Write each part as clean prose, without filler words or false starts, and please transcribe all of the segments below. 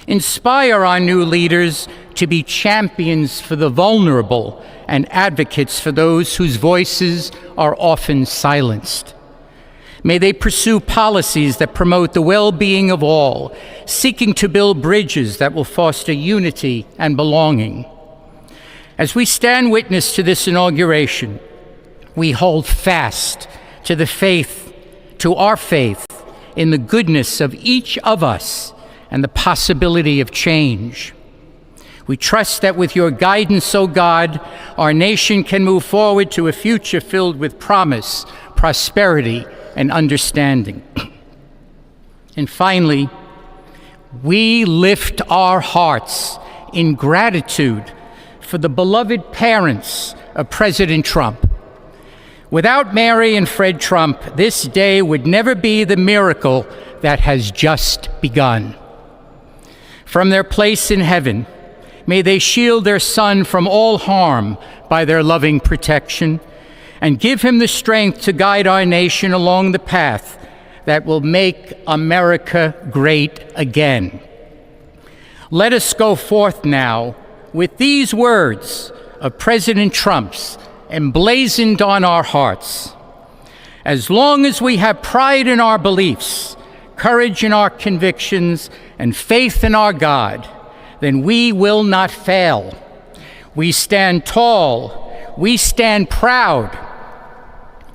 Inspire our new leaders to be champions for the vulnerable and advocates for those whose voices are often silenced. May they pursue policies that promote the well-being of all, seeking to build bridges that will foster unity and belonging. As we stand witness to this inauguration, we hold fast to our faith in the goodness of each of us and the possibility of change. We trust that with your guidance, O God, our nation can move forward to a future filled with promise, prosperity, and understanding. And finally, we lift our hearts in gratitude for the beloved parents of President Trump. Without Mary and Fred Trump, this day would never be the miracle that has just begun. From their place in heaven, may they shield their son from all harm by their loving protection, and give him the strength to guide our nation along the path that will make America great again. Let us go forth now with these words of President Trump's emblazoned on our hearts. As long as we have pride in our beliefs, courage in our convictions, and faith in our God, then we will not fail. We stand tall, we stand proud,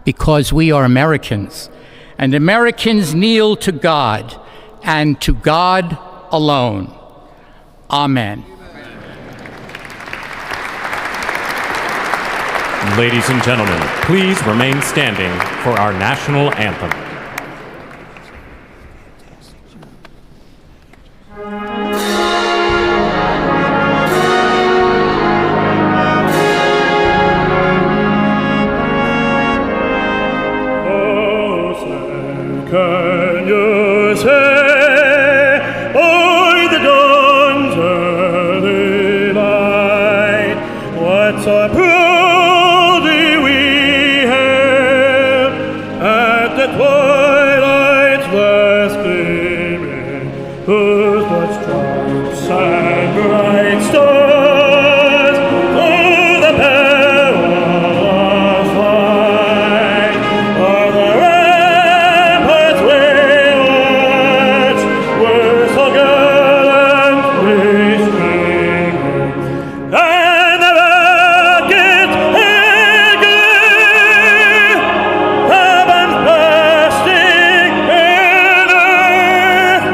because we are Americans, and Americans kneel to God, and to God alone. Amen. Ladies and gentlemen, please remain standing for our national anthem. Can you say, by the dawn's early light, what so proudly we hailed at the twilight's last gleaming, whose blood stripes and bright stars through the perilous fight o'er the ramparts we watched were so gallantly streaming, and the rockets in glee, the bombs bursting in earth,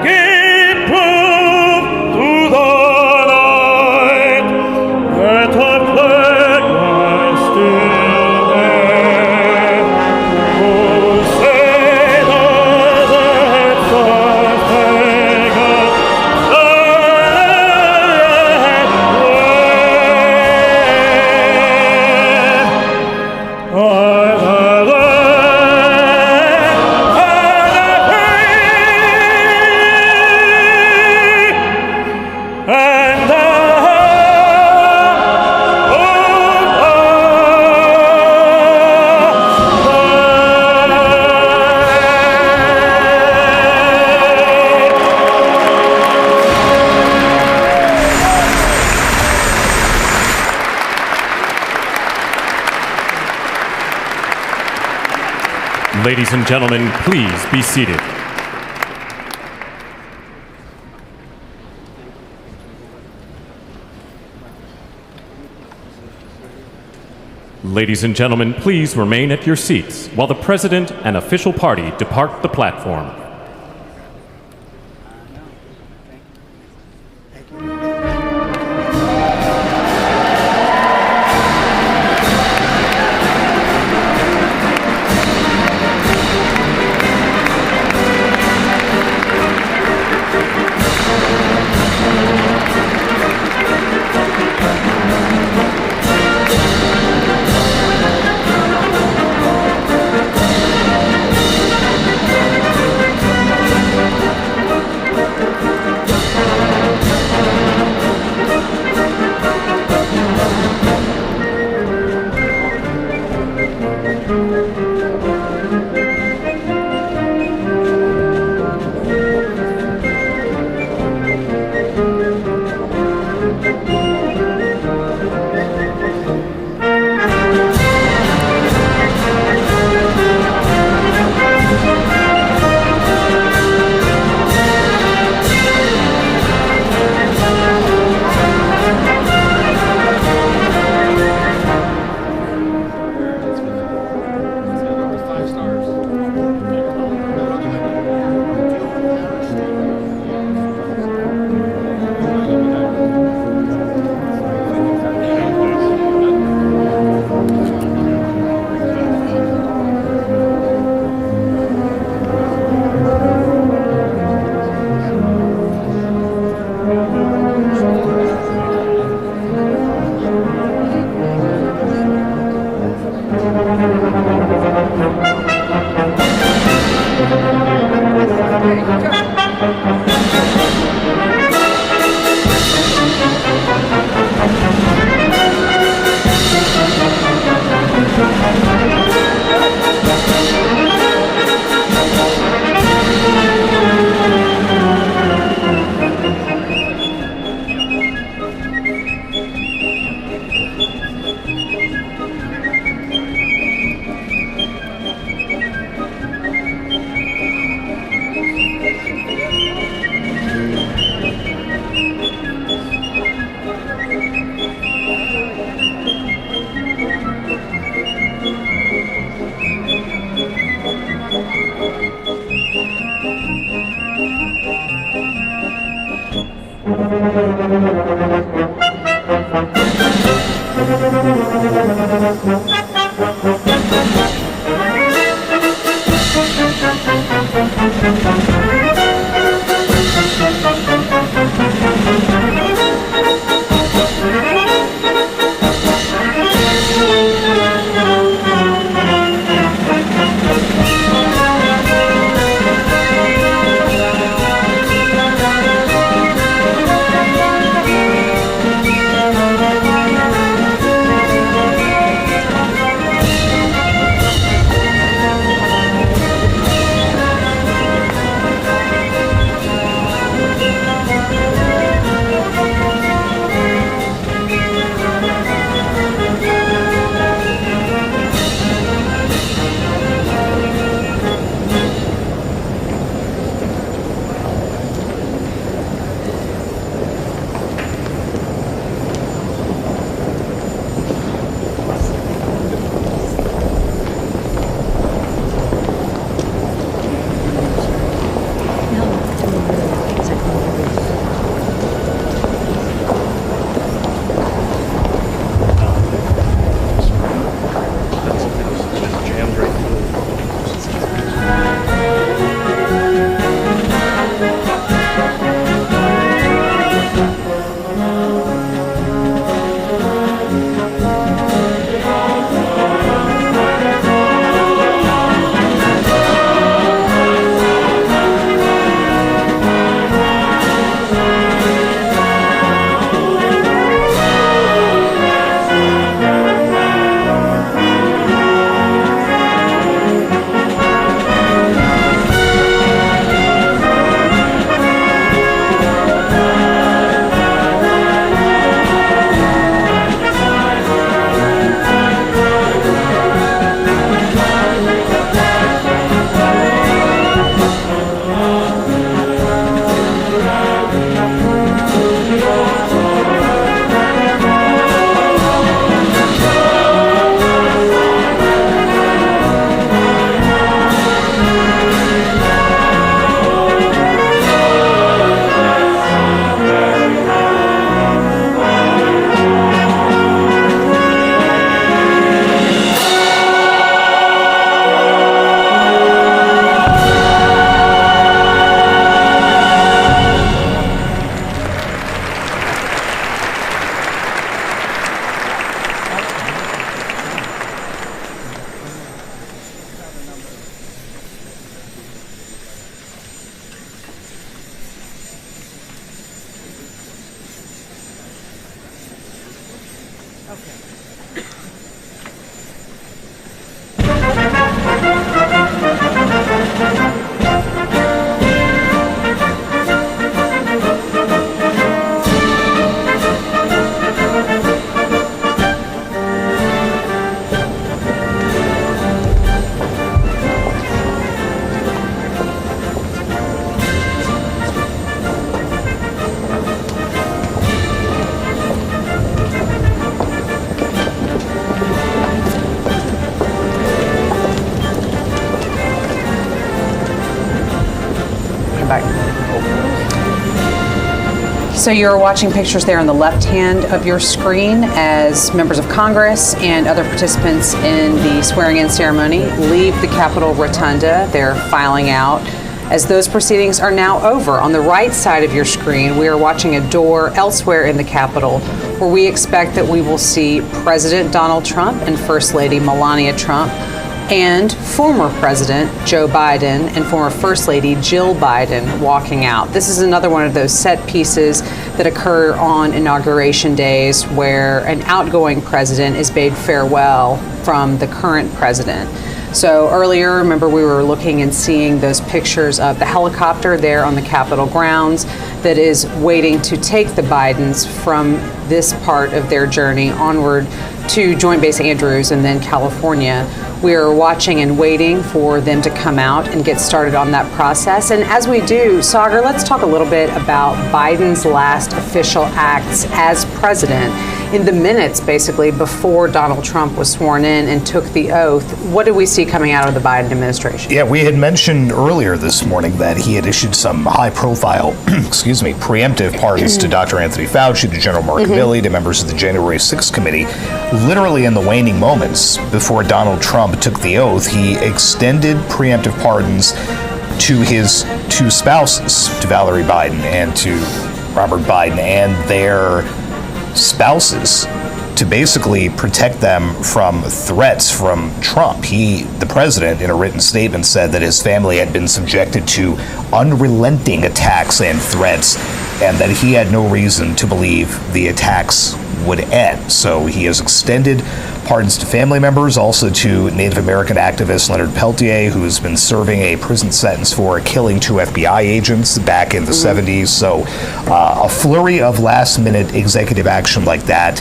gave proof through the night that our flag was still there. Oh, say does it star-spangled banner wave? Ladies and gentlemen, please be seated. Ladies and gentlemen, please remain at your seats while the President and official party depart the platform. So you're watching pictures there on the left hand of your screen as members of Congress and other participants in the swearing-in ceremony leave the Capitol Rotunda. They're filing out. As those proceedings are now over, on the right side of your screen, we are watching a door elsewhere in the Capitol where we expect that we will see President Donald Trump and First Lady Melania Trump and former President Joe Biden and former First Lady Jill Biden walking out. This is another one of those set pieces that occur on inauguration days where an outgoing president is bade farewell from the current president. So earlier, remember, we were looking and seeing those pictures of the helicopter there on the Capitol grounds that is waiting to take the Bidens from this part of their journey onward to Joint Base Andrews and then California. We are watching and waiting for them to come out and get started on that process. And as we do, Sagar, let's talk a little bit about Biden's last official acts as president. In the minutes, basically, before Donald Trump was sworn in and took the oath, what did we see coming out of the Biden administration? Yeah, we had mentioned earlier this morning that he had issued some high-profile, preemptive pardons to Dr. Anthony Fauci, to General Mark Milley, to members of the January 6th committee. Literally in the waning moments before Donald Trump took the oath, he extended preemptive pardons to his two spouses, to Valerie Biden and to Robert Biden, and their spouses, to basically protect them from threats from Trump. The president, in a written statement, said that his family had been subjected to unrelenting attacks and threats, and that he had no reason to believe the attacks would end. So he has extended pardons to family members, also to Native American activist Leonard Peltier, who has been serving a prison sentence for killing two FBI agents back in the 70s. So a flurry of last-minute executive action like that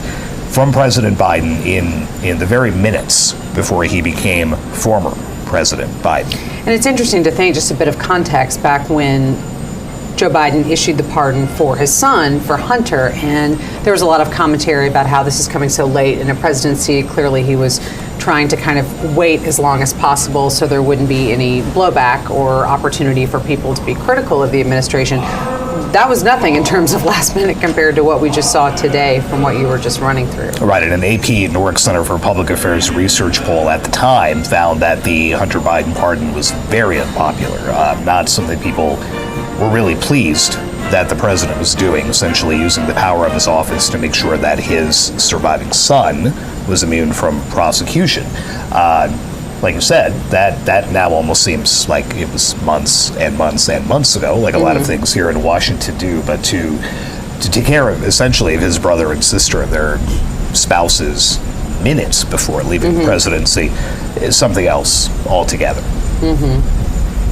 from President Biden in the very minutes before he became former President Biden. And it's interesting to think, just a bit of context, back when Joe Biden issued the pardon for his son, for Hunter, and there was a lot of commentary about how this is coming so late in a presidency. Clearly he was trying to kind of wait as long as possible so there wouldn't be any blowback or opportunity for people to be critical of the administration. That was nothing in terms of last minute compared to what we just saw today from what you were just running through. Right, and an AP Newark Center for Public Affairs research poll at the time found that the Hunter Biden pardon was very unpopular, not something people were really pleased that the president was doing, essentially using the power of his office to make sure that his surviving son was immune from prosecution. Like you said, that now almost seems like it was months and months and months ago, like a lot of things here in Washington do, but to take care of, essentially, of his brother and sister and their spouses minutes before leaving the presidency is something else altogether.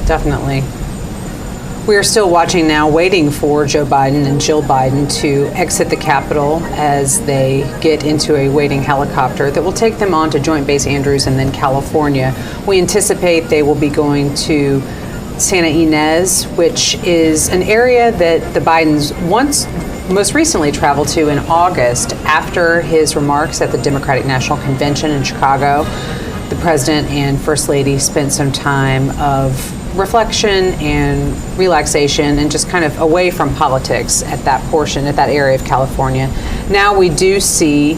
Definitely. We are still watching now, waiting for Joe Biden and Jill Biden to exit the Capitol as they get into a waiting helicopter that will take them on to Joint Base Andrews and then California. We anticipate they will be going to Santa Ynez, which is an area that the Bidens most recently traveled to in August after his remarks at the Democratic National Convention in Chicago. The president and First Lady spent some time of reflection and relaxation and just kind of away from politics at that area of California. Now we do see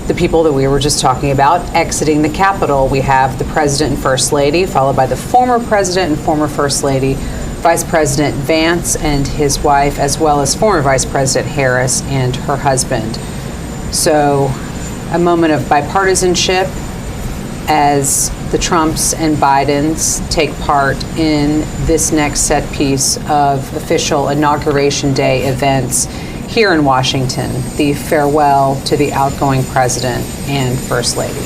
the people that we were just talking about exiting the Capitol. We have the president and First Lady, followed by the former president and former First Lady, Vice President Vance and his wife, as well as former Vice President Harris and her husband. So a moment of bipartisanship as the Trumps and Bidens take part in this next set piece of official Inauguration Day events here in Washington, the farewell to the outgoing president and First Lady.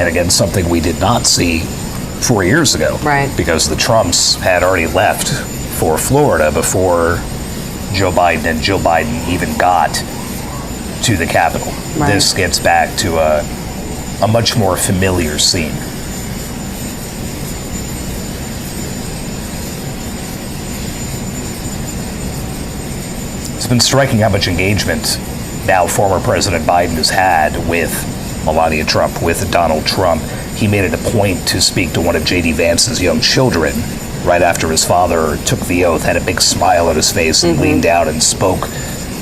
And again, something we did not see 4 years ago. Right. Because the Trumps had already left for Florida before Joe Biden and Jill Biden even got to the Capitol. Right. This gets back to a much more familiar scene. It's been striking how much engagement now former President Biden has had with Melania Trump, with Donald Trump. He made it a point to speak to one of J.D. Vance's young children right after his father took the oath, had a big smile on his face and leaned out and spoke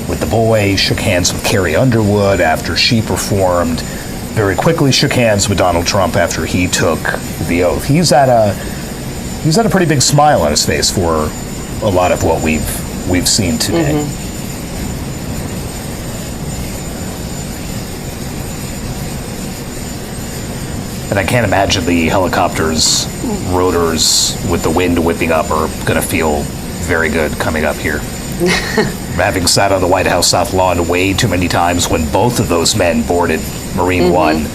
with the boy, shook hands with Carrie Underwood after she performed, very quickly shook hands with Donald Trump after he took the oath. He's had a pretty big smile on his face for a lot of what we've seen today. And I can't imagine the helicopter's rotors with the wind whipping up are going to feel very good coming up here. Having sat on the White House South Lawn way too many times when both of those men boarded Marine One,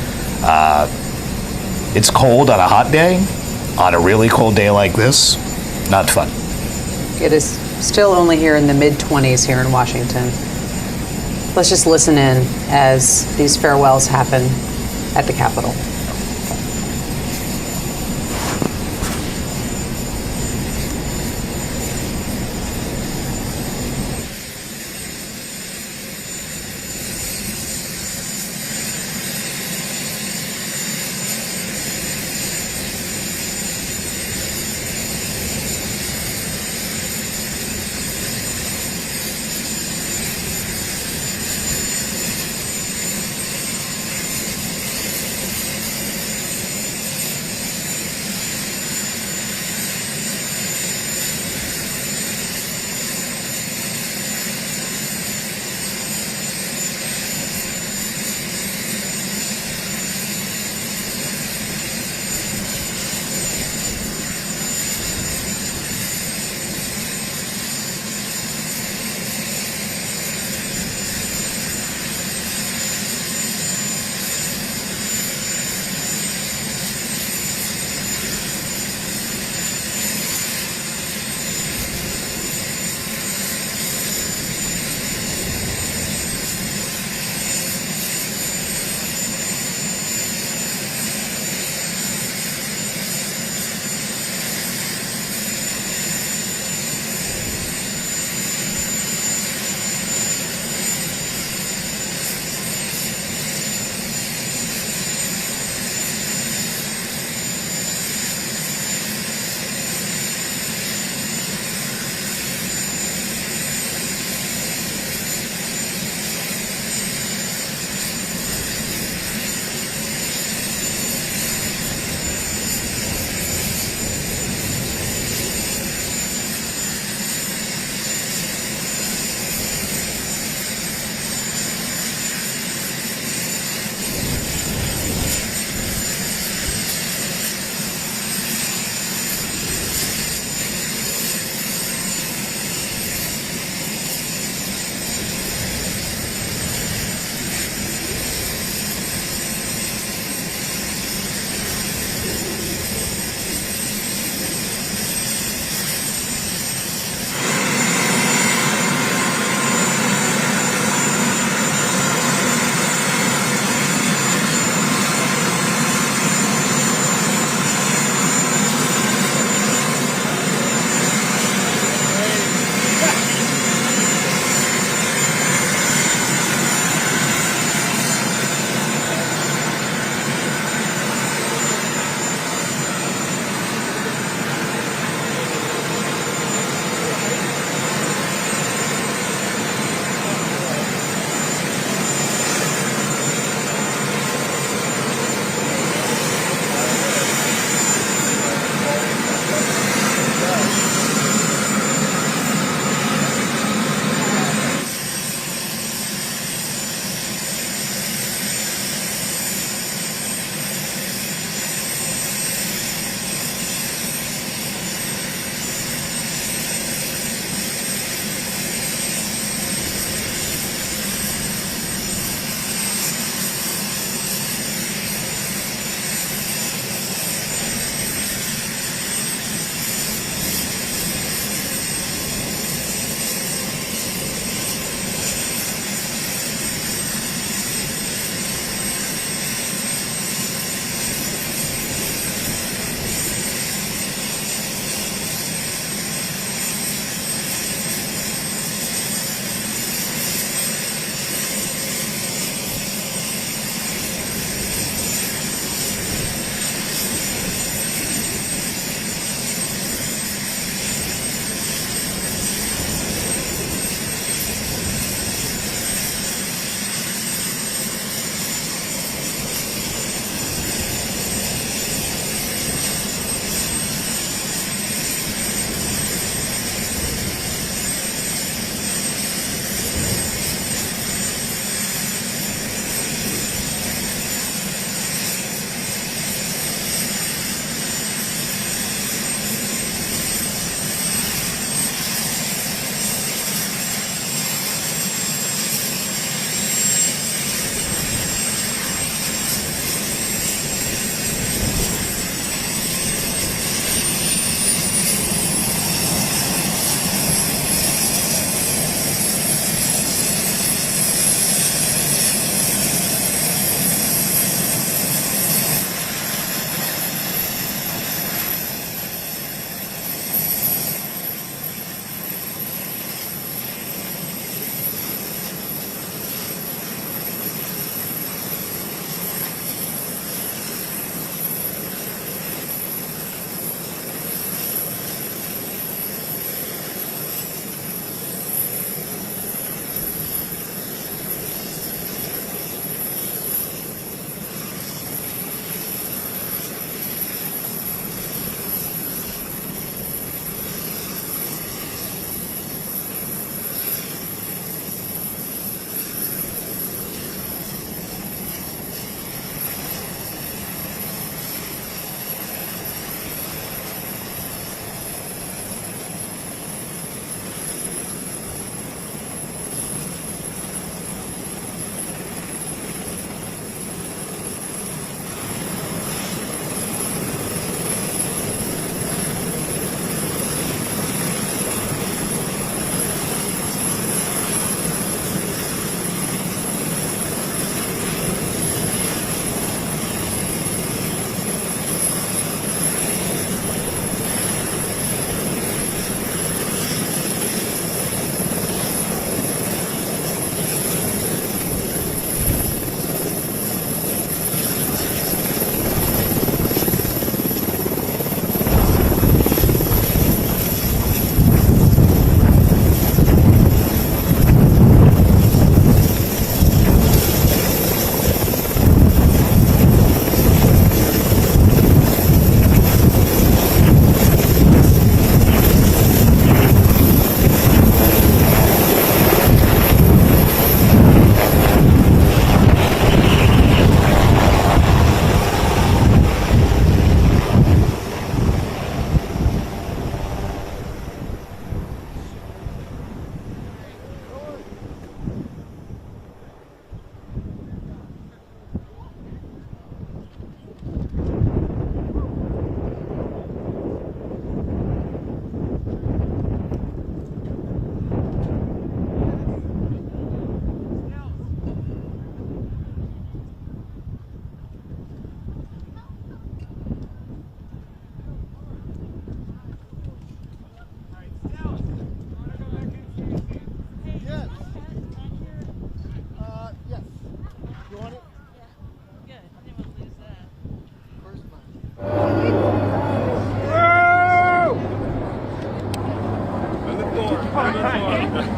it's cold on a hot day. On a really cold day like this, not fun. It is still only here in the mid-20s here in Washington. Let's just listen in as these farewells happen at the Capitol.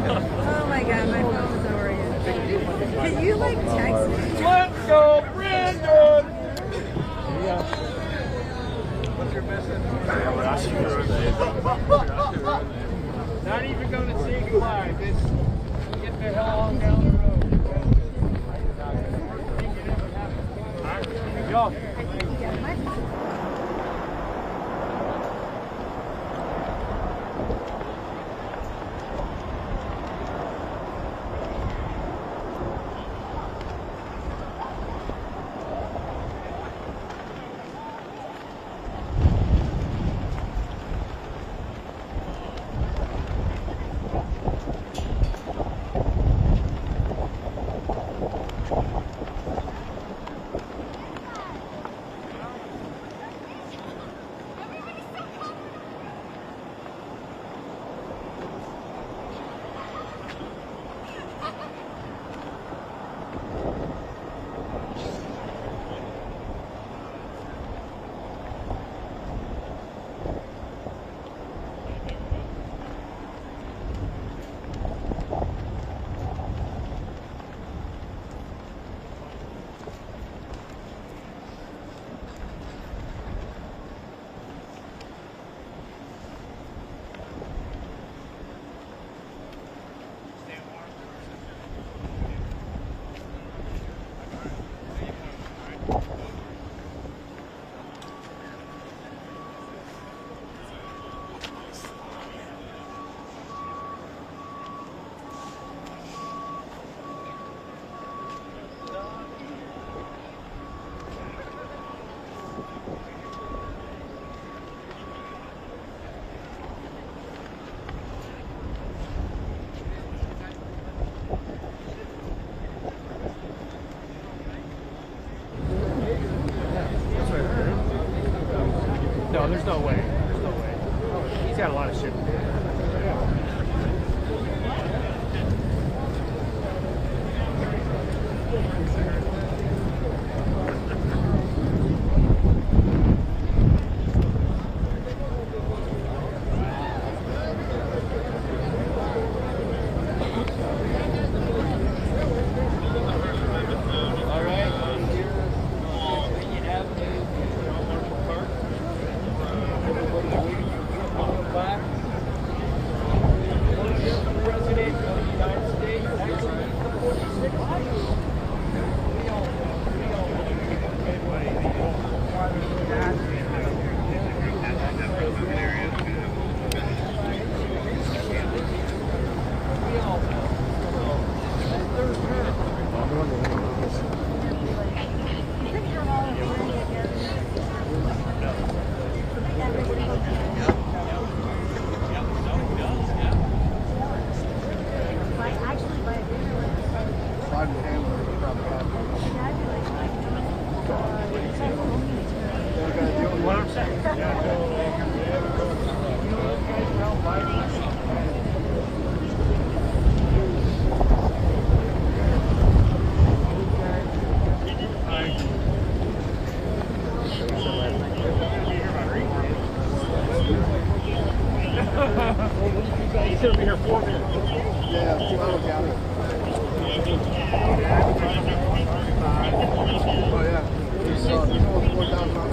Oh my god, my phone's overheating. Can you like text me? Let's go, Brandon! What's your message? Not even going to say goodbye. Just get the hell on down the road. Yo. No, there's no way. There's no way. He's got a lot of shit to do. He's going to be here 4 minutes. Yeah, 2 hours out. Oh, yeah. He's $4,000.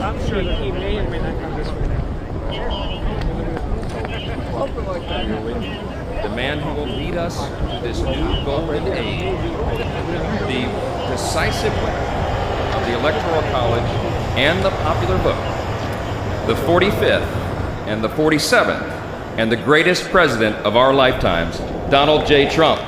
I'm sure that he may or may not come this way now. The man who will lead us to this new golden age, the decisive winner of the Electoral College and the popular vote, the 45th and the 47th, and the greatest president of our lifetimes, Donald J. Trump.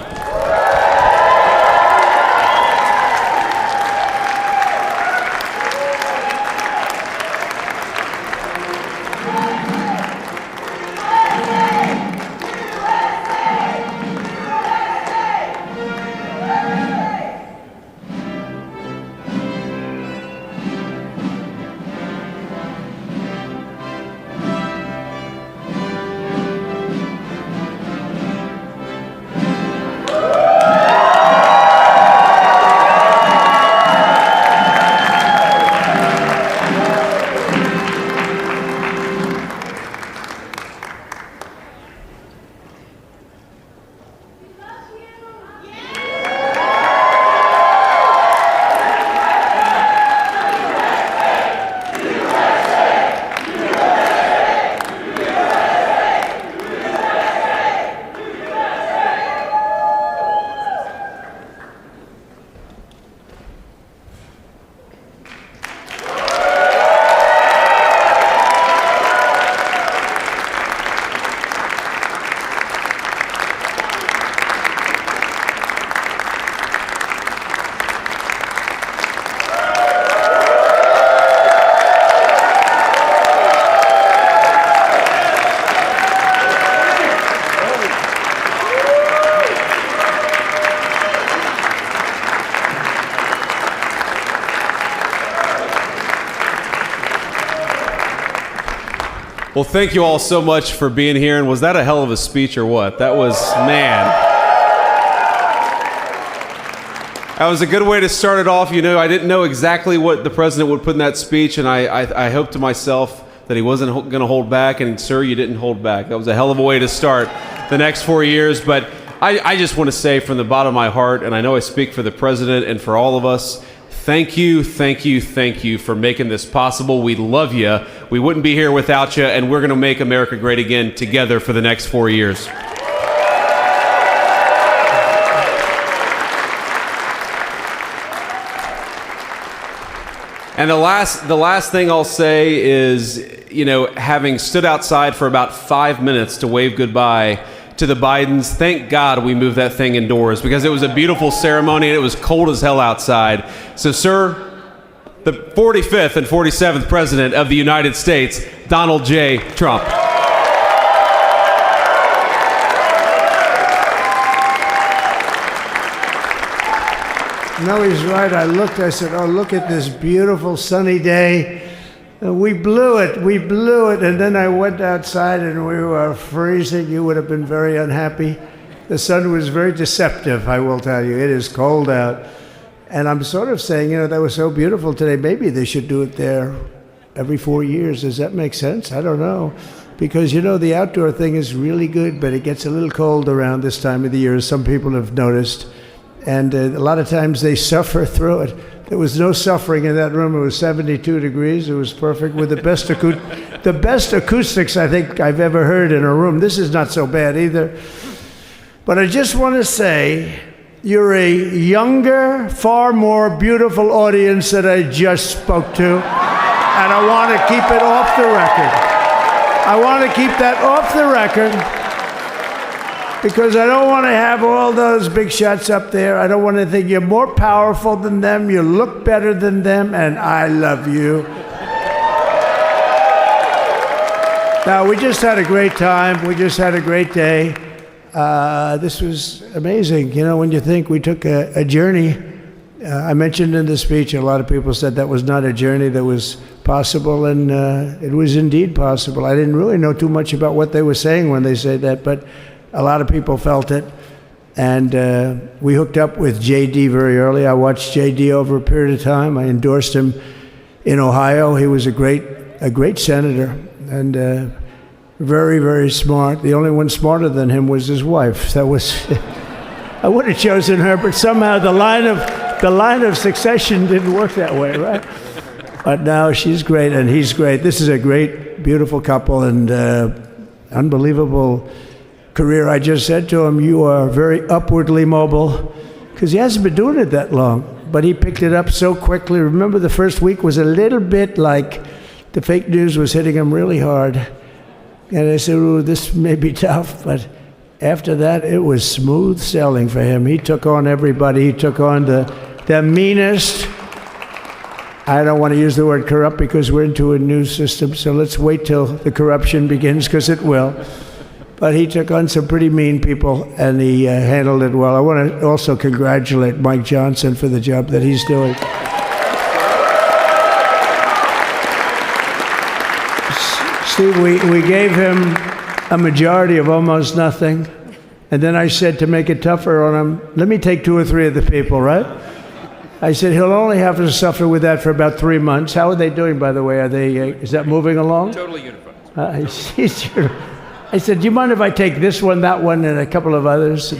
Well, thank you all so much for being here. And was that a hell of a speech or what? That was, man. That was a good way to start it off. You know, I didn't know exactly what the president would put in that speech, and I hoped to myself that he wasn't going to hold back, and sir, you didn't hold back. That was a hell of a way to start the next 4 years. But I just want to say from the bottom of my heart, and I know I speak for the president and for all of us, thank you, thank you, thank you for making this possible. We love you. We wouldn't be here without you, and we're going to make America great again together for the next 4 years. And the last thing I'll say is, you know, having stood outside for about 5 minutes to wave goodbye to the Bidens, thank God we moved that thing indoors, because it was a beautiful ceremony and it was cold as hell outside. So, sir, the 45th and 47th President of the United States, Donald J. Trump. No, he's right. I said, oh, look at this beautiful sunny day. We blew it. And then I went outside and we were freezing. You would have been very unhappy. The sun was very deceptive, I will tell you. It is cold out. And I'm sort of saying, you know, that was so beautiful today. Maybe they should do it there every 4 years. Does that make sense? I don't know. Because, you know, the outdoor thing is really good, but it gets a little cold around this time of the year, as some people have noticed. And a lot of times they suffer through it. There was no suffering in that room. It was 72 degrees. It was perfect with the best acoustics I think I've ever heard in a room. This is not so bad either. But I just want to say, you're a younger, far more beautiful audience that I just spoke to. And I want to keep it off the record. I want to keep that off the record, because I don't want to have all those big shots up there. I don't want to think you're more powerful than them, you look better than them, and I love you. Now, we just had a great time. We just had a great day. This was amazing. You know, when you think we took a journey, I mentioned in the speech, a lot of people said that was not a journey that was possible, and it was indeed possible. I didn't really know too much about what they were saying when they said that, but a lot of people felt it, and we hooked up with J.D. very early. I watched J.D. over a period of time. I endorsed him in Ohio. He was a great senator, and very, very smart. The only one smarter than him was his wife. That was I would have chosen her, but somehow the line of succession didn't work that way, right? But now she's great, and he's great. This is a great, beautiful couple, and unbelievable career. I just said to him, you are very upwardly mobile, because he hasn't been doing it that long, but he picked it up so quickly. Remember, the first week was a little bit like the fake news was hitting him really hard. And I said, ooh, this may be tough, but after that, it was smooth sailing for him. He took on everybody. He took on the meanest. I don't want to use the word corrupt because we're into a new system, so let's wait till the corruption begins, because it will. But he took on some pretty mean people, and he handled it well. I want to also congratulate Mike Johnson for the job that he's doing. Steve, we gave him a majority of almost nothing, and then I said, to make it tougher on him, let me take 2 or 3 of the people, right? I said, he'll only have to suffer with that for about 3 months. How are they doing, by the way? Are they? Is that moving along? Totally unified. I said, do you mind if I take this one, that one, and a couple of others?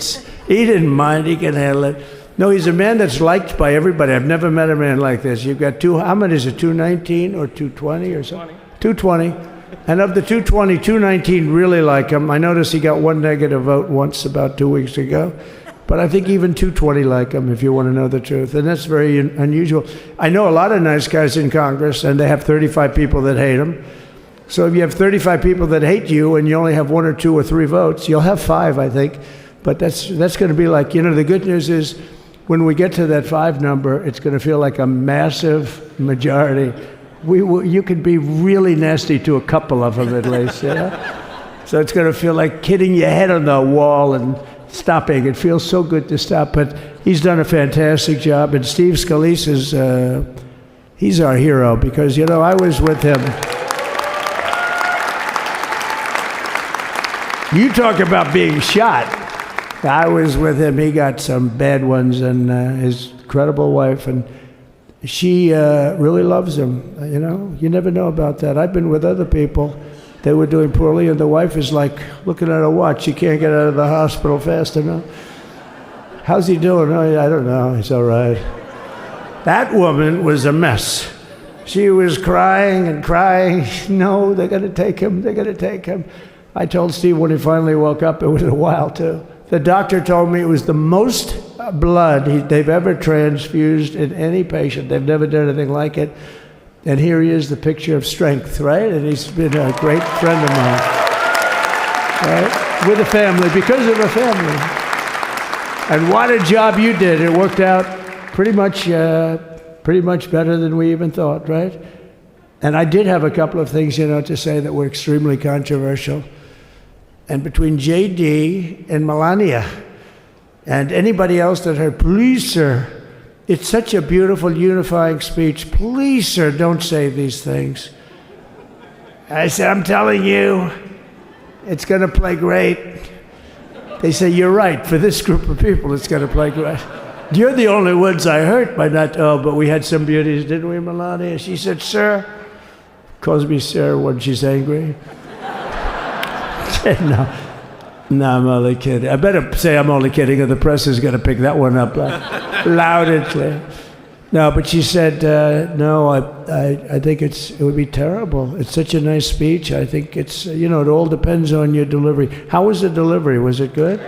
He didn't mind. He can handle it. No, he's a man that's liked by everybody. I've never met a man like this. You've got how many is it, 219 or 220 or something? 220. And of the 220, 219 really like him. I noticed he got 1 negative vote once about 2 weeks ago. But I think even 220 like him, if you want to know the truth. And that's very unusual. I know a lot of nice guys in Congress, and they have 35 people that hate him. So if you have 35 people that hate you and you only have 1 or 2 or 3 votes, you'll have 5, I think. But that's going to be like, you know, the good news is when we get to that 5 number, it's going to feel like a massive majority. You could be really nasty to a couple of them at least, you know? So it's going to feel like hitting your head on the wall and stopping. It feels so good to stop, but he's done a fantastic job. And Steve Scalise he's our hero, because, you know, I was with him. You talk about being shot. I was with him. He got some bad ones, and his incredible wife, and she really loves him. You know, you never know about that. I've been with other people. They were doing poorly, and the wife is like looking at her watch. She can't get out of the hospital fast enough. How's he doing? Oh, I don't know. He's all right. That woman was a mess. She was crying and crying. No, they're going to take him. They're going to take him. I told Steve when he finally woke up, it was a while too. The doctor told me it was the most blood they've ever transfused in any patient. They've never done anything like it. And here he is, the picture of strength, right? And he's been a great friend of mine, right? With a family, because of a family. And what a job you did. It worked out pretty much better than we even thought, right? And I did have a couple of things, to say that were extremely controversial. And between J.D. and Melania and anybody else that heard, please, sir, it's such a beautiful, unifying speech. Please, sir, don't say these things. I said, I'm telling you, it's going to play great. They say, you're right. For this group of people, it's going to play great. You're the only ones I hurt by not, but we had some beauties, didn't we, Melania? She said, sir, calls me sir when she's angry. No, I'm only kidding. I better say I'm only kidding, or the press is going to pick that one up loud and clear. No, but she said, no, I think it would be terrible. It's such a nice speech. I think it's, it all depends on your delivery. How was the delivery? Was it good?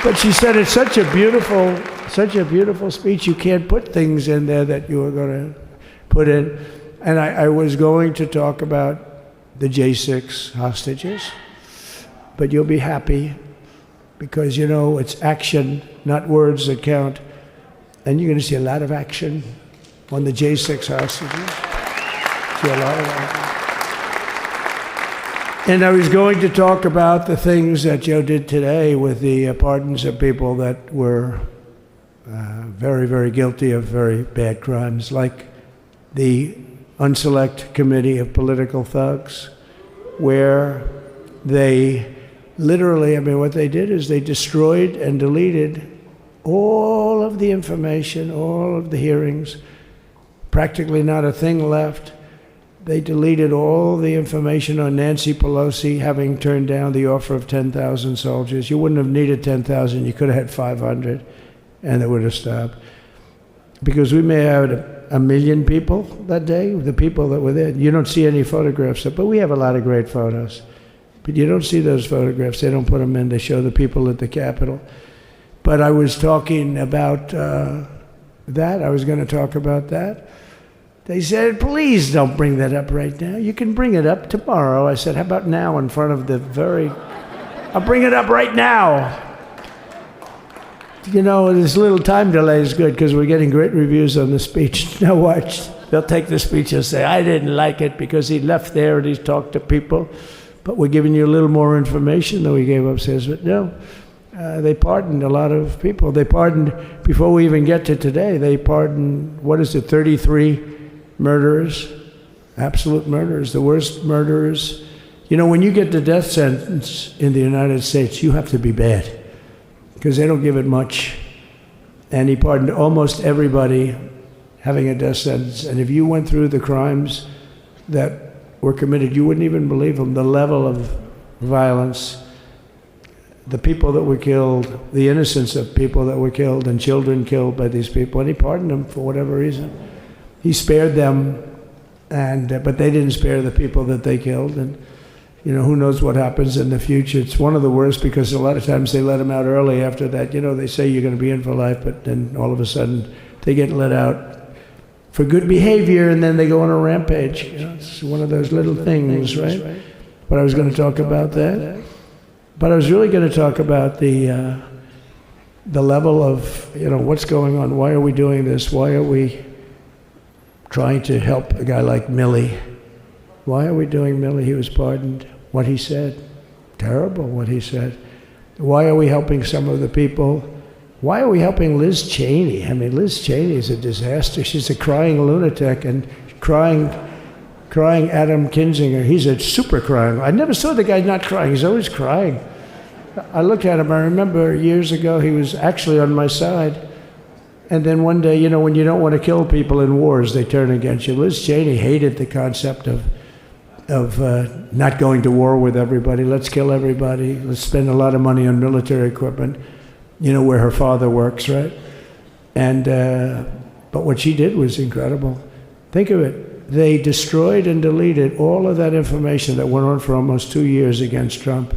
But she said it's such a beautiful speech. You can't put things in there that you were going to put in. And I was going to talk about the J6 hostages, but you'll be happy because, it's action, not words that count. And you're going to see a lot of action on the J6 hostages. See a lot of action. And I was going to talk about the things that Joe did today with the pardons of people that were very, very guilty of very bad crimes, like the Unselect Committee of Political Thugs, where they literally, what they did is they destroyed and deleted all of the information, all of the hearings, practically not a thing left. They deleted all the information on Nancy Pelosi having turned down the offer of 10,000 soldiers. You wouldn't have needed 10,000, you could have had 500, and it would have stopped. Because we may have had 1 million people that day, the people that were there. You don't see any photographs, but we have a lot of great photos. But you don't see those photographs. They don't put them in. They show the people at the Capitol. But I was talking about that. I was going to talk about that. They said, please don't bring that up right now. You can bring it up tomorrow. I said, how about now in front of I'll bring it up right now. This little time delay is good because we're getting great reviews on the speech. Now watch. They'll take the speech and say, I didn't like it because he left there and he's talked to people. But we're giving you a little more information than we gave upstairs. But no, they pardoned a lot of people. They pardoned, before we even get to today, they pardoned, 33 murderers, absolute murderers, the worst murderers. When you get the death sentence in the United States, you have to be bad, because they don't give it much. And he pardoned almost everybody having a death sentence. And if you went through the crimes that were committed, you wouldn't even believe them. The level of violence, the people that were killed, the innocence of people that were killed, and children killed by these people. And he pardoned them for whatever reason. He spared them, but they didn't spare the people that they killed. And who knows what happens in the future. It's one of the worst because a lot of times they let them out early after that. They say you're going to be in for life, but then all of a sudden they get let out for good behavior, and then they go on a rampage. It's one of those little things, right? But I was going to talk about that. But I was really going to talk about the level of, what's going on. Why are we doing this? Why are we trying to help a guy like Milley? Why are we doing Milley? He was pardoned. What he said, terrible what he said. Why are we helping some of the people? Why are we helping Liz Cheney? Liz Cheney is a disaster. She's a crying lunatic and crying crying Adam Kinzinger. He's a super crying. I never saw the guy not crying. He's always crying. I looked at him. I remember years ago he was actually on my side. And then one day, you know, when you don't want to kill people in wars, they turn against you. Liz Cheney hated the concept of not going to war with everybody. Let's kill everybody. Let's spend a lot of money on military equipment. You know where her father works, right? And but what she did was incredible. Think of it. They destroyed and deleted all of that information that went on for almost 2 years against Trump.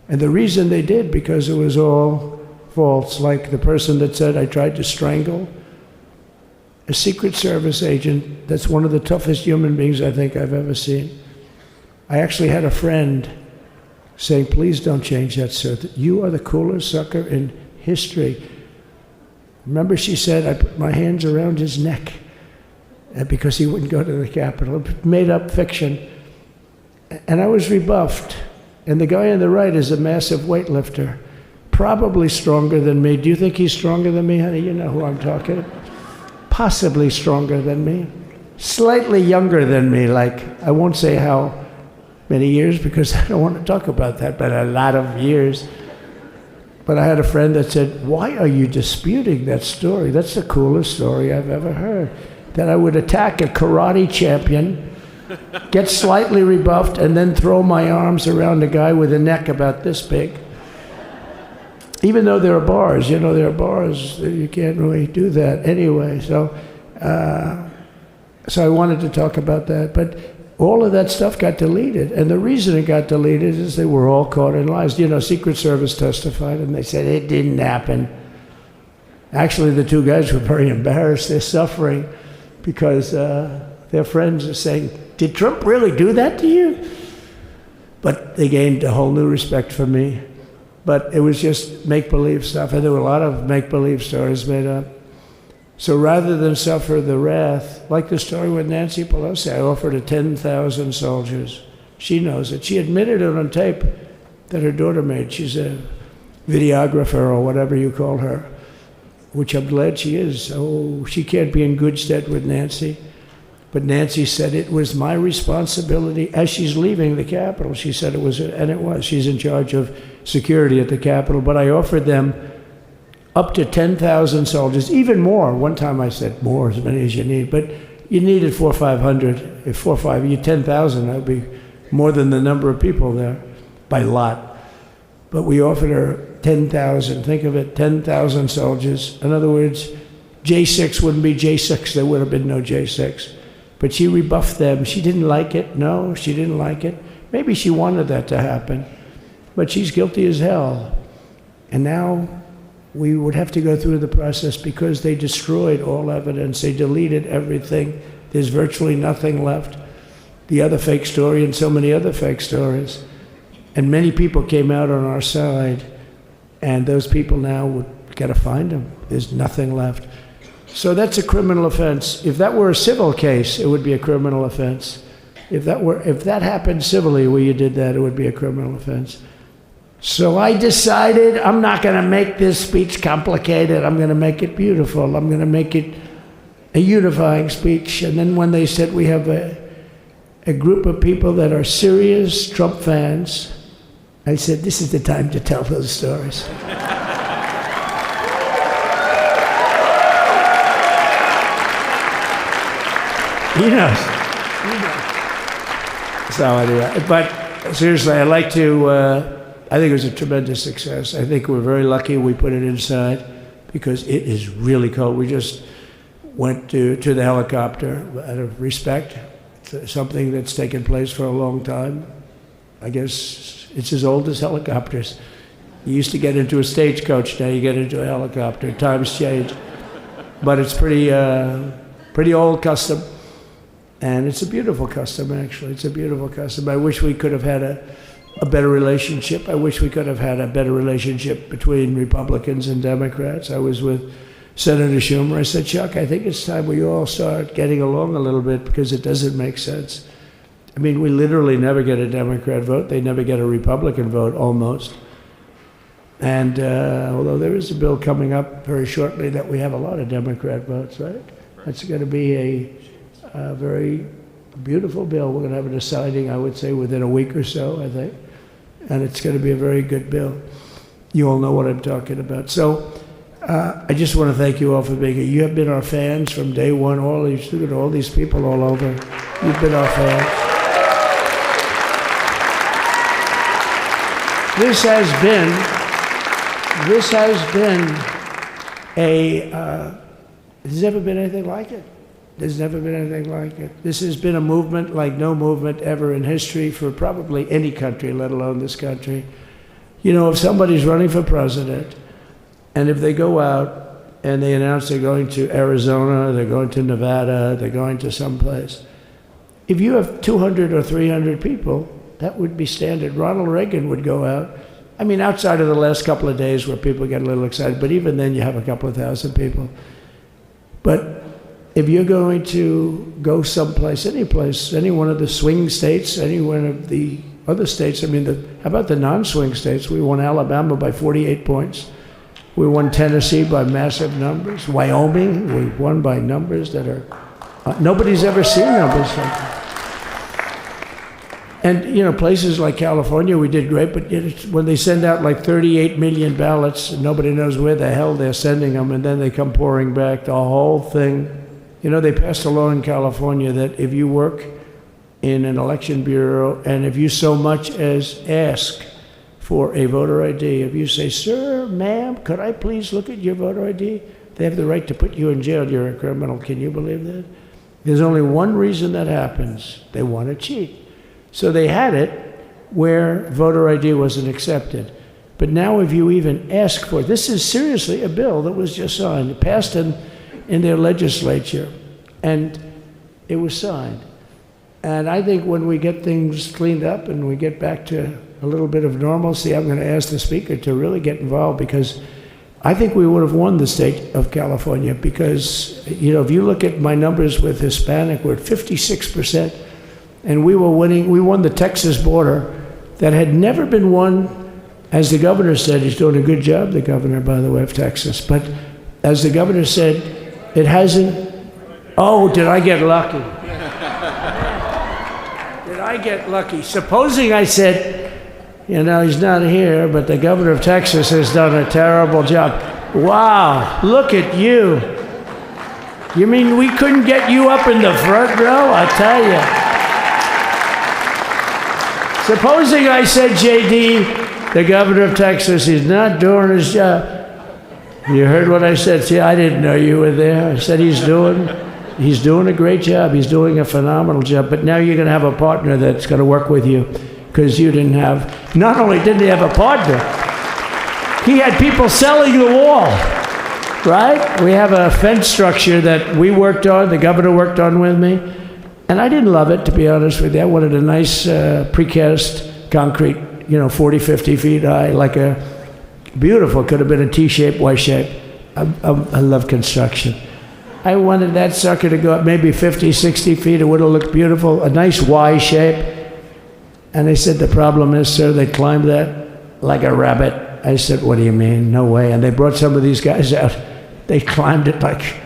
And the reason they did, because it was all false. Like the person that said, I tried to strangle a Secret Service agent. That's one of the toughest human beings I think I've ever seen. I actually had a friend saying, please don't change that, sir. You are the coolest sucker in history. Remember, she said, I put my hands around his neck because he wouldn't go to the Capitol. Made up fiction. And I was rebuffed. And the guy on the right is a massive weightlifter, probably stronger than me. Do you think he's stronger than me, honey? You know who I'm talking about. Possibly stronger than me. Slightly younger than me, like, I won't say how many years because I don't want to talk about that, but a lot of years. But I had a friend that said, why are you disputing that story? That's the coolest story I've ever heard. That I would attack a karate champion, get slightly rebuffed, and then throw my arms around a guy with a neck about this big. Even though there are bars, you know, there are bars, you can't really do that anyway. So I wanted to talk about that. But all of that stuff got deleted. And the reason it got deleted is they were all caught in lies. You know, Secret Service testified, and they said it didn't happen. Actually, the two guys were very embarrassed. They're suffering because their friends are saying, did Trump really do that to you? But they gained a whole new respect for me. But it was just make-believe stuff, and there were a lot of make-believe stories made up. So rather than suffer the wrath, like the story with Nancy Pelosi, I offered her 10,000 soldiers. She knows it. She admitted it on tape that her daughter made. She's a videographer or whatever you call her, which I'm glad she is. Oh, she can't be in good stead with Nancy. But Nancy said it was my responsibility as she's leaving the Capitol. She said it was, and it was. She's in charge of security at the Capitol. But I offered them up to 10,000 soldiers, even more. One time I said more, as many as you need. But you needed 400 or 500. If 4 or 5, you 10,000, that would be more than the number of people there by lot. But we offered her 10,000. Think of it, 10,000 soldiers. In other words, J6 wouldn't be J6. There would have been no J6. But she rebuffed them. She didn't like it. No, she didn't like it. Maybe she wanted that to happen. But she's guilty as hell. And now we would have to go through the process because they destroyed all evidence. They deleted everything. There's virtually nothing left. The other fake story and so many other fake stories. And many people came out on our side. And those people now would got to find them. There's nothing left. So that's a criminal offense. If that were a civil case, it would be a criminal offense. If that happened civilly where you did that, it would be a criminal offense. So I decided I'm not going to make this speech complicated. I'm going to make it beautiful. I'm going to make it a unifying speech. And then when they said we have a group of people that are serious Trump fans, I said, this is the time to tell those stories. He knows. So anyway, but seriously, I'd like to, I think it was a tremendous success. I think we're very lucky we put it inside because it is really cold. We just went to the helicopter out of respect. It's something that's taken place for a long time. I guess it's as old as helicopters. You used to get into a stagecoach, now you get into a helicopter. Times change. But it's pretty old custom. And it's a beautiful custom, actually. It's a beautiful custom. I wish we could have had a better relationship. I wish we could have had a better relationship between Republicans and Democrats. I was with Senator Schumer. I said, Chuck, I think it's time we all start getting along a little bit because it doesn't make sense. I mean, we literally never get a Democrat vote. They never get a Republican vote, almost. And although there is a bill coming up very shortly that we have a lot of Democrat votes, right? That's going to be a very beautiful bill. We're going to have a deciding, I would say, within a week or so, I think. And it's going to be a very good bill. You all know what I'm talking about. So I just want to thank you all for being here. You have been our fans from day one. All these people all over. You've been our fans. This has been there's never been anything like it. There's never been anything like it. This has been a movement like no movement ever in history for probably any country, let alone this country. You know, if somebody's running for president, and if they go out and they announce they're going to Arizona, they're going to Nevada, they're going to someplace, if you have 200 or 300 people, that would be standard. Ronald Reagan would go out. I mean, outside of the last couple of days where people get a little excited, but even then you have a couple of thousand people. But if you're going to go someplace, any place, any one of the swing states, any one of the other states, I mean, how about the non-swing states? We won Alabama by 48 points. We won Tennessee by massive numbers. Wyoming, we won by numbers that are, nobody's ever seen numbers like that. And, you know, places like California, we did great, but when they send out like 38 million ballots, nobody knows where the hell they're sending them, and then they come pouring back, the whole thing. You know, they passed a law in California that if you work in an election bureau, and if you so much as ask for a voter ID, if you say, sir, ma'am, could I please look at your voter ID? They have the right to put you in jail. You're a criminal. Can you believe that? There's only one reason that happens. They want to cheat. So they had it where voter ID wasn't accepted. But now if you even ask for it, this is seriously a bill that was just signed, passed in their legislature, and it was signed. And I think when we get things cleaned up and we get back to a little bit of normalcy, I'm going to ask the Speaker to really get involved, because I think we would have won the state of California, because, you know, if you look at my numbers with Hispanic, we're at 56%. And we won the Texas border that had never been won, as the governor said. He's doing a good job, the governor, by the way, of Texas. But as the governor said, it hasn't, oh, did I get lucky? Did I get lucky? Supposing I said, you know, he's not here, but the governor of Texas has done a terrible job. Wow, look at you. You mean we couldn't get you up in the front row? I tell you. Supposing I said, J.D., the governor of Texas, he's not doing his job. You heard what I said? See, I didn't know you were there. I said he's doing a great job. He's doing a phenomenal job. But now you're going to have a partner that's going to work with you, because you didn't have, not only didn't he have a partner, he had people selling the wall, right? We have a fence structure that we worked on, the governor worked on with me. And I didn't love it, to be honest with you. I wanted a nice precast concrete, you know, 40, 50 feet high, like a beautiful, could have been a T-shape, Y-shape. I love construction. I wanted that sucker to go up maybe 50, 60 feet. It would have looked beautiful, a nice Y shape. And they said, the problem is, sir, they climbed that like a rabbit. I said, what do you mean? No way. And they brought some of these guys out. They climbed it like...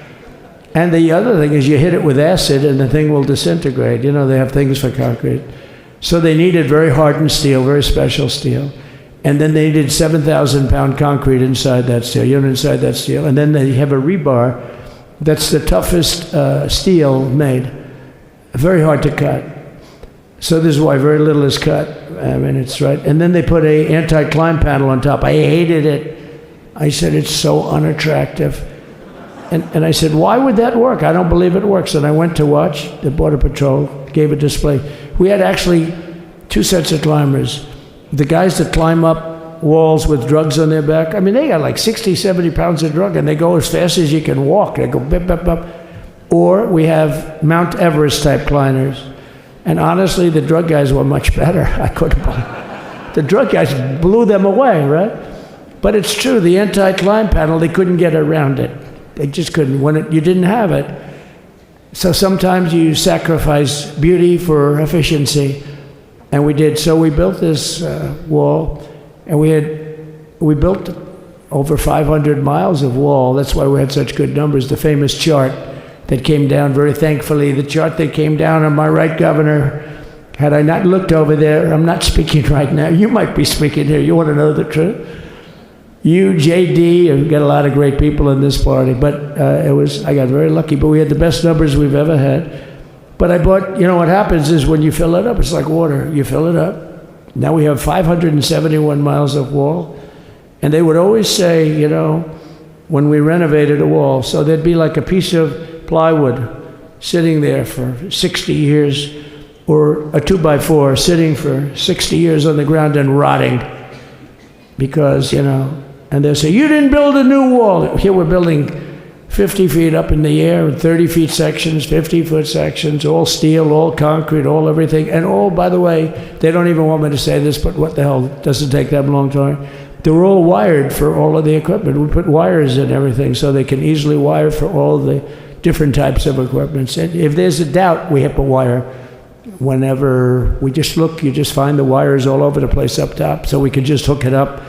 And the other thing is you hit it with acid and the thing will disintegrate. You know, they have things for concrete. So they needed very hardened steel, very special steel. And then they needed 7,000-pound concrete inside that steel, you know, inside that steel. And then they have a rebar that's the toughest steel made. Very hard to cut. So this is why very little is cut. I mean, it's right. And then they put a anti-climb panel on top. I hated it. I said, it's so unattractive. And I said, why would that work? I don't believe it works. And I went to watch the Border Patrol, gave a display. We had actually two sets of climbers. The guys that climb up walls with drugs on their back, I mean, they got like 60, 70 pounds of drug, and they go as fast as you can walk. They go bip, bip, bip. Or we have Mount Everest type climbers. And honestly, the drug guys were much better. I couldn't believe it. The drug guys blew them away, right? But it's true, the anti-climb panel, they couldn't get around it. They just couldn't. You didn't have it. So sometimes you sacrifice beauty for efficiency, and we did. So we built this wall, and we built over 500 miles of wall. That's why we had such good numbers. The famous chart that came down very thankfully. The chart that came down on my right, Governor, had I not looked over there, I'm not speaking right now. You might be speaking here. You want to know the truth? You, JD, you've got a lot of great people in this party, but I got very lucky, but we had the best numbers we've ever had. But I bought, you know what happens is when you fill it up, it's like water. You fill it up. Now we have 571 miles of wall. And they would always say, you know, when we renovated a wall, so there'd be like a piece of plywood sitting there for 60 years, or a 2x4 sitting for 60 years on the ground and rotting. Because, you know, and they'll say, you didn't build a new wall. Here we're building 50 feet up in the air, 30 feet sections, 50-foot sections, all steel, all concrete, all everything. And all, by the way, they don't even want me to say this, but what the hell, it doesn't take that long time. They're all wired for all of the equipment. We put wires in everything so they can easily wire for all the different types of equipment. And if there's a doubt, we have a wire. Whenever we just look, you just find the wires all over the place up top, so we can just hook it up.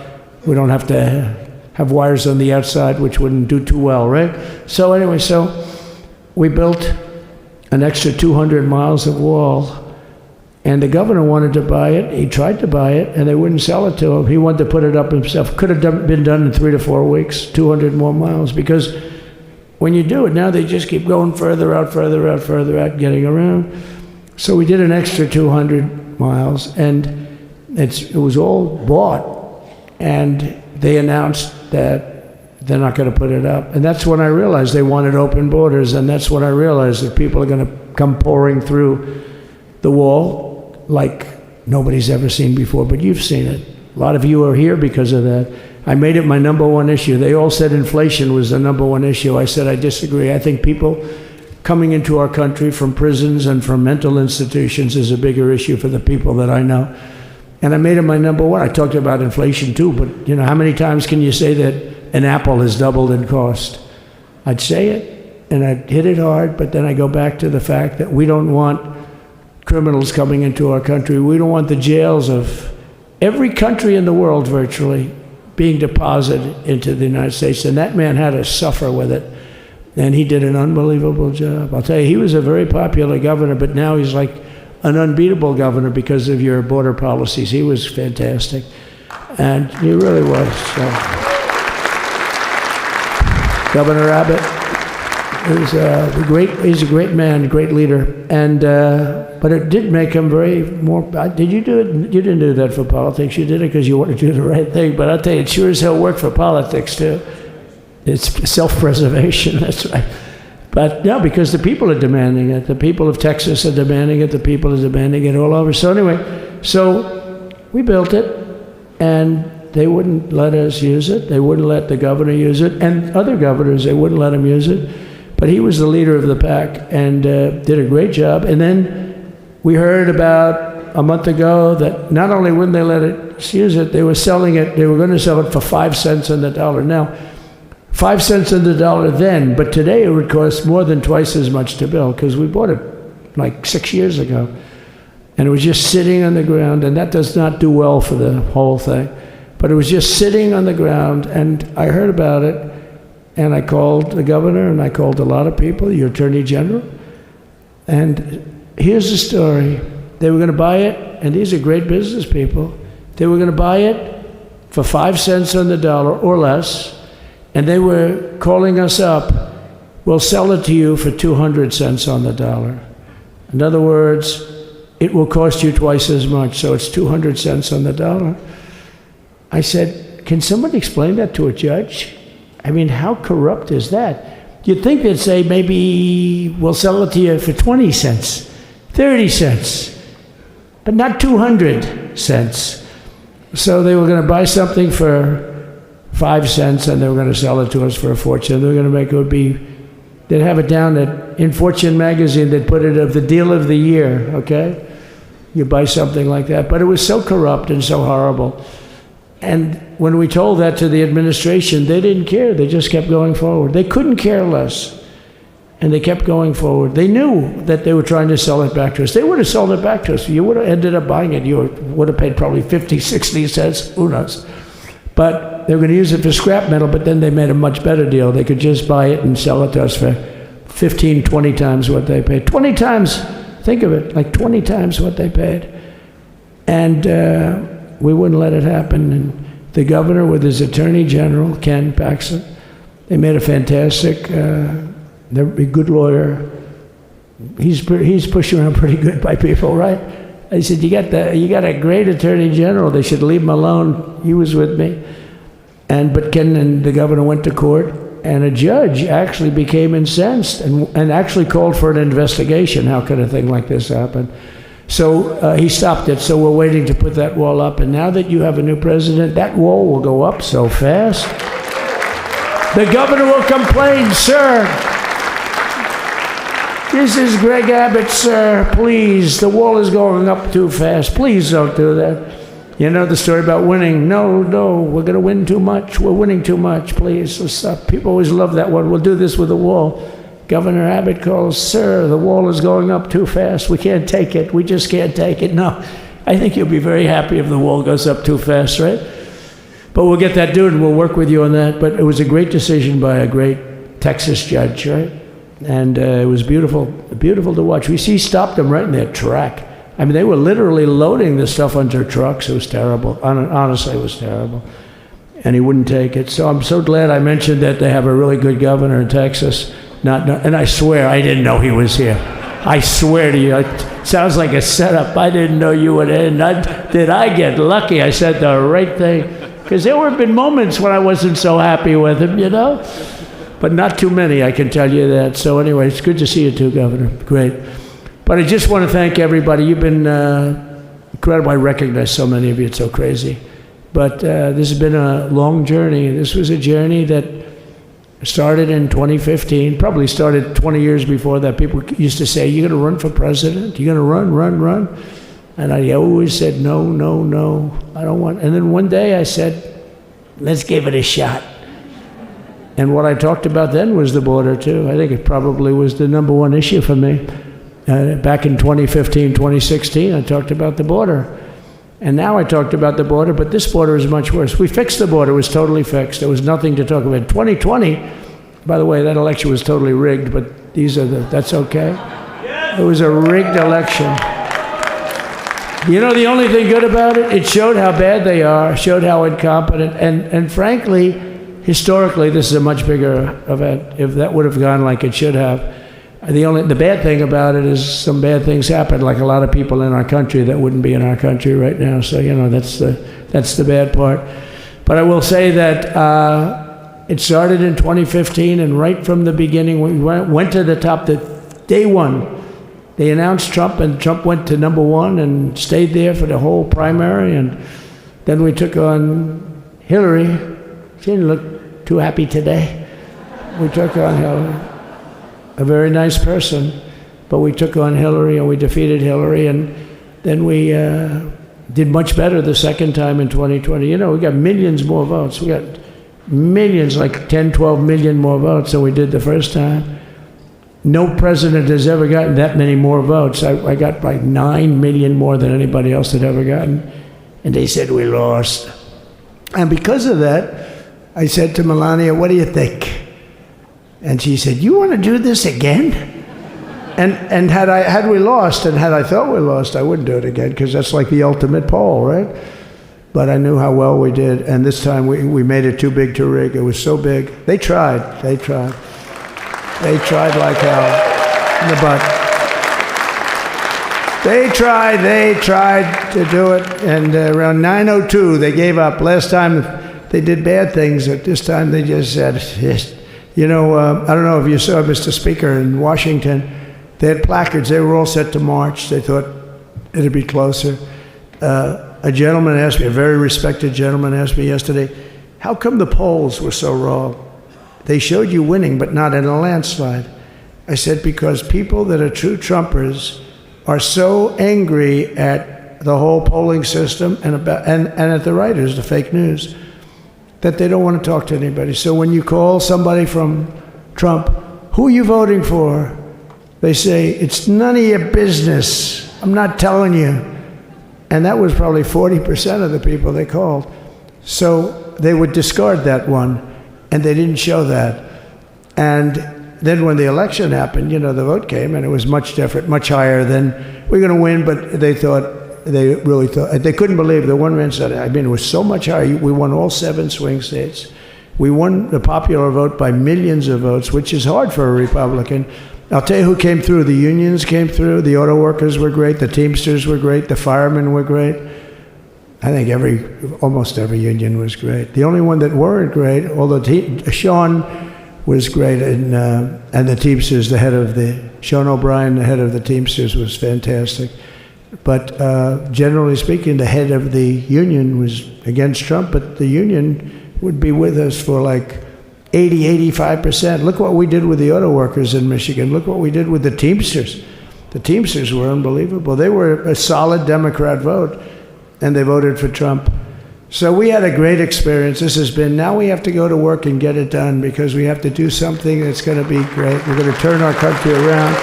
We don't have to have wires on the outside, which wouldn't do too well, right? So anyway, so we built an extra 200 miles of wall, and the governor wanted to buy it. He tried to buy it, and they wouldn't sell it to him. He wanted to put it up himself. Could have been done in 3 to 4 weeks, 200 more miles, because when you do it, now they just keep going further out, further out, further out, getting around. So we did an extra 200 miles, and it was all bought, and they announced that they're not going to put it up. And that's when I realized they wanted open borders, and that's when I realized that people are going to come pouring through the wall like nobody's ever seen before, but you've seen it. A lot of you are here because of that. I made it my number one issue. They all said inflation was the number one issue. I said I disagree. I think people coming into our country from prisons and from mental institutions is a bigger issue for the people that I know. And I made it my number one. I talked about inflation too, but you know, how many times can you say that an apple has doubled in cost? I'd say it, and I'd hit it hard, but then I go back to the fact that we don't want criminals coming into our country. We don't want the jails of every country in the world virtually being deposited into the United States, and that man had to suffer with it. And he did an unbelievable job. I'll tell you, he was a very popular governor, but now he's like an unbeatable governor because of your border policies. He was fantastic. And he really was. So. Governor Abbott is he's a great man, great leader. And but it did make him very more. Did you do it? You didn't do that for politics. You did it because you wanted to do the right thing. But I'll tell you, it sure as hell worked for politics too. It's self-preservation, that's right. But no, because the people are demanding it. The people of Texas are demanding it. The people are demanding it all over. So anyway, so we built it, and they wouldn't let us use it. They wouldn't let the governor use it. And other governors, they wouldn't let him use it. But he was the leader of the pack and did a great job. And then we heard about a month ago that not only wouldn't they let us use it, they were selling it. They were going to sell it for 5 cents on the dollar. Now, 5 cents on the dollar then, but today it would cost more than twice as much to build because we bought it like 6 years ago. And it was just sitting on the ground, and that does not do well for the whole thing. But it was just sitting on the ground, and I heard about it, and I called the governor, and I called a lot of people, your attorney general. And here's the story. They were going to buy it, and these are great business people. They were going to buy it for 5 cents on the dollar or less. And they were calling us up, we'll sell it to you for 200 cents on the dollar. In other words, it will cost you twice as much, so it's 200 cents on the dollar. I said, can somebody explain that to a judge? I mean, how corrupt is that? You'd think they'd say, maybe we'll sell it to you for 20 cents, 30 cents, but not 200 cents. So they were going to buy something for 5 cents, and they were going to sell it to us for a fortune. They were going to make it would be, they'd have it down in Fortune magazine, they'd put it of the deal of the year, okay? You buy something like that. But it was so corrupt and so horrible. And when we told that to the administration, they didn't care. They just kept going forward. They couldn't care less. And they kept going forward. They knew that they were trying to sell it back to us. They would have sold it back to us. You would have ended up buying it. You would have paid probably 50, 60 cents, who knows. But they were going to use it for scrap metal, but then they made a much better deal. They could just buy it and sell it to us for 15, 20 times what they paid. 20 times, think of it, like 20 times what they paid. And we wouldn't let it happen. And the governor with his attorney general, Ken Paxton, they made a fantastic, they're a good lawyer. He's pushed around pretty good by people, right? I said, you got a great attorney general. They should leave him alone. He was with me. But Ken and the governor went to court, and a judge actually became incensed and actually called for an investigation. How could a thing like this happen? So he stopped it. So we're waiting to put that wall up. And now that you have a new president, that wall will go up so fast. The governor will complain, sir. This is Greg Abbott, sir. Please, the wall is going up too fast. Please don't do that. You know the story about winning. No, we're going to win too much. We're winning too much. Please, let's stop. People always love that one. We'll do this with the wall. Governor Abbott calls, sir, the wall is going up too fast. We can't take it. We just can't take it. No, I think you'll be very happy if the wall goes up too fast, right? But we'll get that done, and we'll work with you on that. But it was a great decision by a great Texas judge, right? And it was beautiful to watch. He stopped them right in their track. I mean, they were literally loading this stuff onto trucks. It was terrible. Honestly, it was terrible. And he wouldn't take it. So I'm so glad I mentioned that they have a really good governor in Texas. And I swear, I didn't know he was here. I swear to you, it sounds like a setup. I didn't know you would end. Did I get lucky? I said the right thing. Because there have been moments when I wasn't so happy with him, you know? But not too many, I can tell you that. So anyway, it's good to see you too, Governor. Great. But I just want to thank everybody. You've been incredible. I recognize so many of you. It's so crazy. But this has been a long journey. This was a journey that started in 2015, probably started 20 years before that. People used to say, you're going to run for president? You're going to run? And I always said, no, I don't want. And then one day I said, let's give it a shot. And what I talked about then was the border, too. I think it probably was the number one issue for me. Back in 2015, 2016, I talked about the border. And now I talked about the border, but this border is much worse. We fixed the border. It was totally fixed. There was nothing to talk about. 2020, by the way, that election was totally rigged, but that's okay. It was a rigged election. You know the only thing good about it? It showed how bad they are, showed how incompetent, and frankly, historically, this is a much bigger event. If that would have gone like it should have, the bad thing about it is some bad things happened, like a lot of people in our country that wouldn't be in our country right now. So that's the bad part. But I will say that it started in 2015, and right from the beginning, we went to the top. Day one, they announced Trump, and Trump went to number one and stayed there for the whole primary. And then we took on Hillary. She didn't look too happy today. We took on Hillary. A very nice person, but we took on Hillary and we defeated Hillary, and then we did much better the second time in 2020. You know, we got millions more votes. We got millions, like 10, 12 million more votes than we did the first time. No president has ever gotten that many more votes. I got like 9 million more than anybody else had ever gotten, and they said we lost. And because of that, I said to Melania, what do you think? And she said, you want to do this again? And had we lost, and had I thought we lost, I wouldn't do it again, because that's like the ultimate poll, right? But I knew how well we did, and this time we made it too big to rig. It was so big. They tried. They tried like hell in the butt. They tried to do it, and around 9:02, they gave up. Last time they did bad things, but this time they just said, yes. You know, I don't know if you saw Mr. Speaker in Washington. They had placards. They were all set to march. They thought it'd be closer. A gentleman asked me, a very respected gentleman asked me yesterday, how come the polls were so wrong? They showed you winning, but not in a landslide. I said, because people that are true Trumpers are so angry at the whole polling system and at the writers, the fake news, that they don't want to talk to anybody. So when you call somebody from Trump, who are you voting for? They say, it's none of your business. I'm not telling you. And that was probably 40% of the people they called. So they would discard that one, and they didn't show that. And then when the election happened, the vote came, and it was much different, much higher than we're going to win. But they really thought they couldn't believe. The one man said, I mean, it was so much higher. We won all 7 swing states. We won the popular vote by millions of votes, which is hard for a Republican. I'll tell you who came through. The unions came through. The auto workers were great. The Teamsters were great. The firemen were great. I think almost every union was great. The only one that weren't great, although Sean was great, and the Teamsters, Sean O'Brien, the head of the Teamsters, was fantastic. But generally speaking, the head of the union was against Trump, but the union would be with us for like 85%. Look what we did with the auto workers in Michigan. Look what we did with the Teamsters. The Teamsters were unbelievable. They were a solid Democrat vote, and they voted for Trump. So we had a great experience. Now we have to go to work and get it done, because we have to do something that's going to be great. We're going to turn our country around,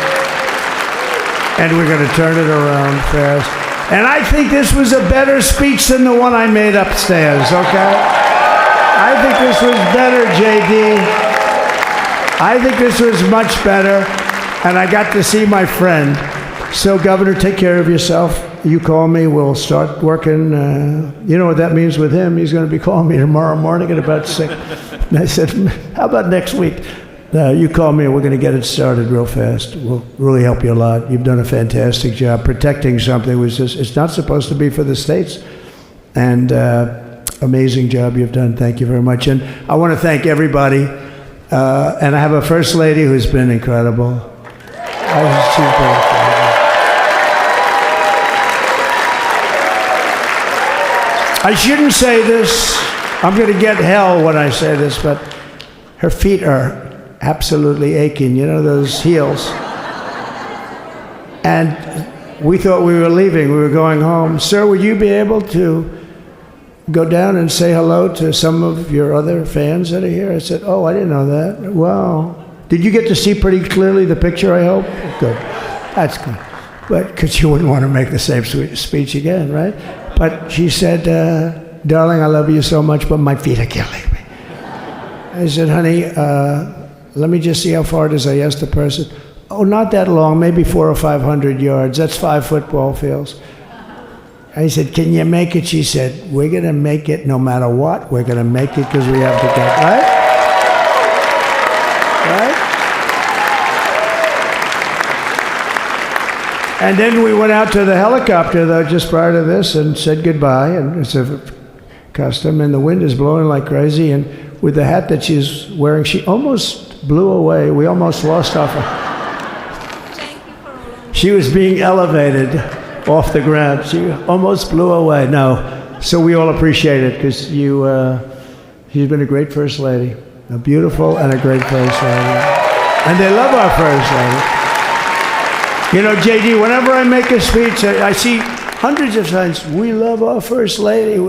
and we're going to turn it around fast. And I think this was a better speech than the one I made upstairs, okay? I think this was better, JD. I think this was much better, and I got to see my friend. So, Governor, take care of yourself. You call me, we'll start working. You know what that means with him? He's going to be calling me tomorrow morning at about 6. And I said, how about next week? You call me, and we're going to get it started real fast. We'll really help you a lot. You've done a fantastic job protecting something which it's not supposed to be for the states. And amazing job you've done. Thank you very much. And I want to thank everybody. And I have a First Lady who's been incredible. She's been incredible. I shouldn't say this. I'm going to get hell when I say this, but her feet are absolutely aching. You know, those heels. And we thought we were leaving. We were going home. Sir, would you be able to go down and say hello to some of your other fans that are here? I said, oh, I didn't know that. Wow. Did you get to see pretty clearly the picture, I hope? Good. That's good. But because you wouldn't want to make the same speech again, right? But she said, darling, I love you so much, but my feet are killing me. I said, honey, let me just see how far it is. I asked the person. Oh, not that long, maybe 400 or 500 yards. That's 5 football fields. I said, can you make it? She said, we're going to make it no matter what. We're going to make it because we have to get, right? Right? And then we went out to the helicopter, though, just prior to this, and said goodbye. And it's a custom, and the wind is blowing like crazy. And with the hat that she's wearing, she almost blew away. We almost lost off her. She was being elevated off the ground. She almost blew away. No. So we all appreciate it, because she's been a great First Lady. A beautiful and a great First Lady. And they love our First Lady. You know, JD, whenever I make a speech, I see hundreds of times, we love our First Lady,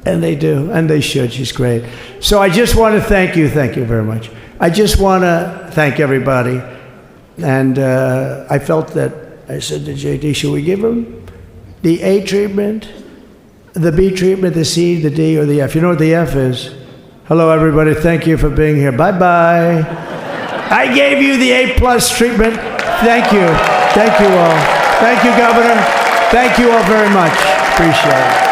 and they do, and they should. She's great. So I just want to thank you very much. I just want to thank everybody. And I felt that, I said to JD, should we give him the A treatment, the B treatment, the C, the D, or the F? You know what the F is? Hello, everybody. Thank you for being here. Bye-bye. I gave you the A+ treatment. Thank you. Thank you all. Thank you, Governor. Thank you all very much. Appreciate it.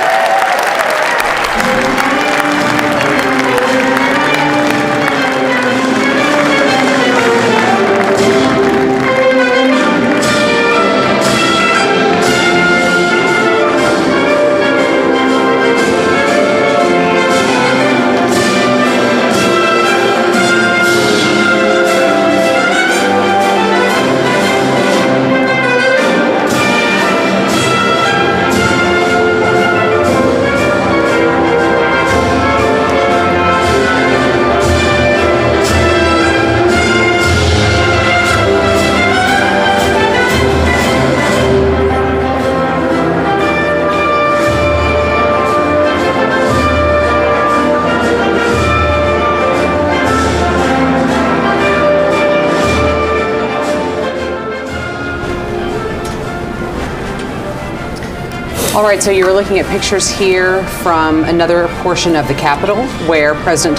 All right, so you were looking at pictures here from another portion of the Capitol where President